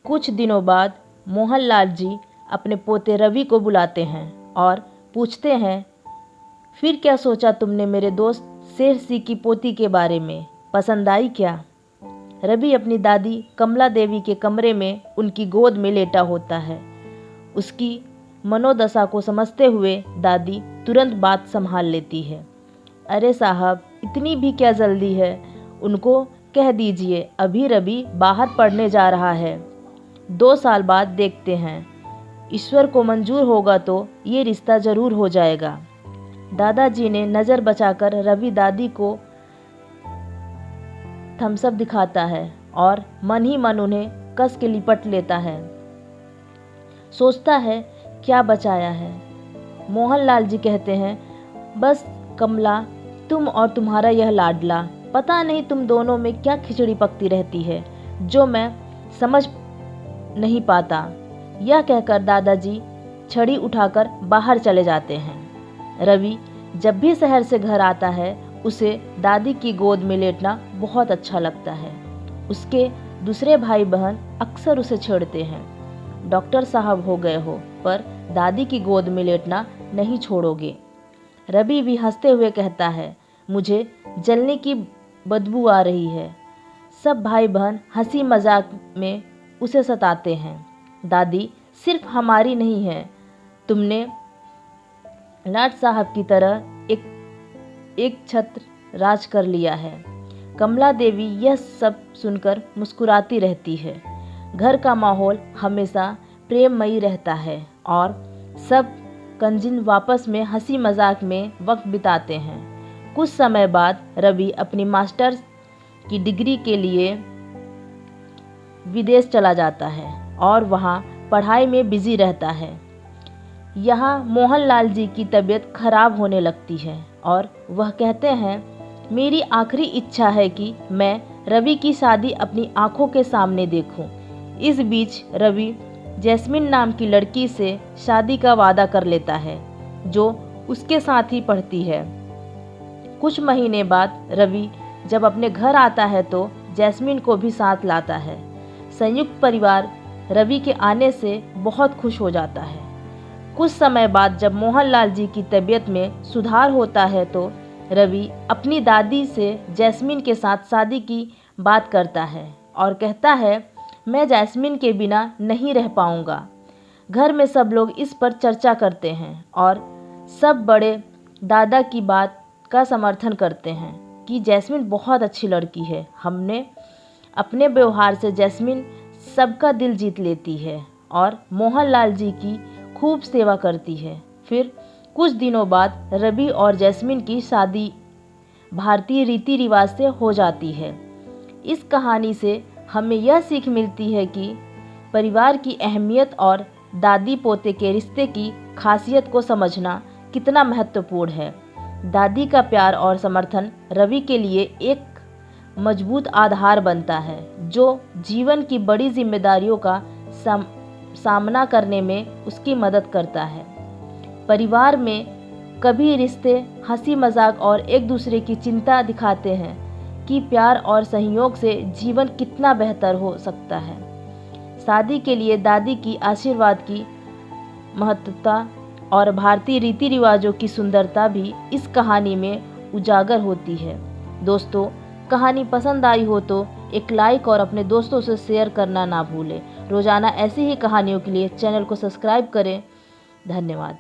कुछ दिनों बाद मोहनलाल जी अपने पोते रवि को बुलाते हैं और पूछते हैं, फिर क्या सोचा तुमने मेरे दोस्त शेर सिंह की पोती के बारे में, पसंद आई क्या? रवि अपनी दादी कमला देवी के कमरे में उनकी गोद में लेटा होता है। उसकी मनोदशा को समझते हुए दादी तुरंत बात संभाल लेती है। अरे साहब, इतनी भी क्या जल्दी है, उनको कह दीजिए अभी रवि बाहर पढ़ने जा रहा है, 2 साल बाद देखते हैं, ईश्वर को मंजूर होगा तो ये रिश्ता ज़रूर हो जाएगा। दादाजी ने नज़र बचाकर रवि दादी को थम्स अप दिखाता है और मन ही मन उन्हें कस के लिपट लेता है। सोचता है क्या बचाया है। मोहनलाल जी कहते हैं, बस कमला, तुम और तुम्हारा यह लाडला, पता नहीं तुम दोनों में क्या खिचड़ी पकती रहती है जो मैं समझ नहीं पाता। यह कहकर दादाजी छड़ी उठाकर बाहर चले जाते हैं। रवि जब भी शहर से घर आता है उसे दादी की गोद में लेटना बहुत अच्छा लगता है। उसके दूसरे भाई बहन अक्सर उसे छेड़ते हैं, डॉक्टर साहब हो गए हो पर दादी की गोद में लेटना नहीं छोड़ोगे। रवि भी हंसते हुए कहता है, मुझे जलने की बदबू आ रही है। सब भाई बहन हंसी मजाक में उसे सताते हैं। दादी सिर्फ हमारी नहीं है, तुमने लाट साहब की तरह एक छत्र राज कर लिया है। कमला देवी यह सब सुनकर मुस्कुराती रहती है। घर का माहौल हमेशा प्रेममयी रहता है और सब कंजिन वापस में हंसी मजाक में वक्त बिताते हैं। कुछ समय बाद रवि अपनी मास्टर्स की डिग्री के लिए विदेश चला जाता है और वहाँ पढ़ाई में बिजी रहता है। यहाँ मोहनलाल जी की तबीयत खराब होने लगती है और वह कहते हैं, मेरी आखिरी इच्छा है कि मैं रवि की शादी अपनी आंखों के सामने देखूं। इस बीच रवि जैस्मिन नाम की लड़की से शादी का वादा कर लेता है जो उसके साथ ही पढ़ती है। कुछ महीने बाद रवि जब अपने घर आता है तो जैस्मिन को भी साथ लाता है। संयुक्त परिवार रवि के आने से बहुत खुश हो जाता है। कुछ समय बाद जब मोहनलाल जी की तबीयत में सुधार होता है तो रवि अपनी दादी से जैस्मिन के साथ शादी की बात करता है और कहता है, मैं जैस्मिन के बिना नहीं रह पाऊँगा। घर में सब लोग इस पर चर्चा करते हैं और सब बड़े दादा की बात का समर्थन करते हैं कि जैस्मिन बहुत अच्छी लड़की है। हमने अपने व्यवहार से जैस्मिन सबका दिल जीत लेती है और मोहनलाल जी की खूब सेवा करती है। फिर कुछ दिनों बाद रवि और जैस्मिन की शादी भारतीय रीति रिवाज से हो जाती है। इस कहानी से हमें यह सीख मिलती है कि परिवार की अहमियत और दादी पोते के रिश्ते की खासियत को समझना कितना महत्वपूर्ण है। दादी का प्यार और समर्थन रवि के लिए एक मजबूत आधार बनता है जो जीवन की बड़ी जिम्मेदारियों का सामना करने में उसकी मदद करता है। परिवार में कभी रिश्ते हंसी मजाक और एक दूसरे की चिंता दिखाते हैं कि प्यार और सहयोग से जीवन कितना बेहतर हो सकता है। शादी के लिए दादी की आशीर्वाद की महत्वता और भारतीय रीति रिवाजों की सुंदरता भी इस कहानी में उजागर होती है। दोस्तों, कहानी पसंद आई हो तो एक लाइक और अपने दोस्तों से शेयर करना ना भूलें। रोज़ाना ऐसी ही कहानियों के लिए चैनल को सब्सक्राइब करें। धन्यवाद।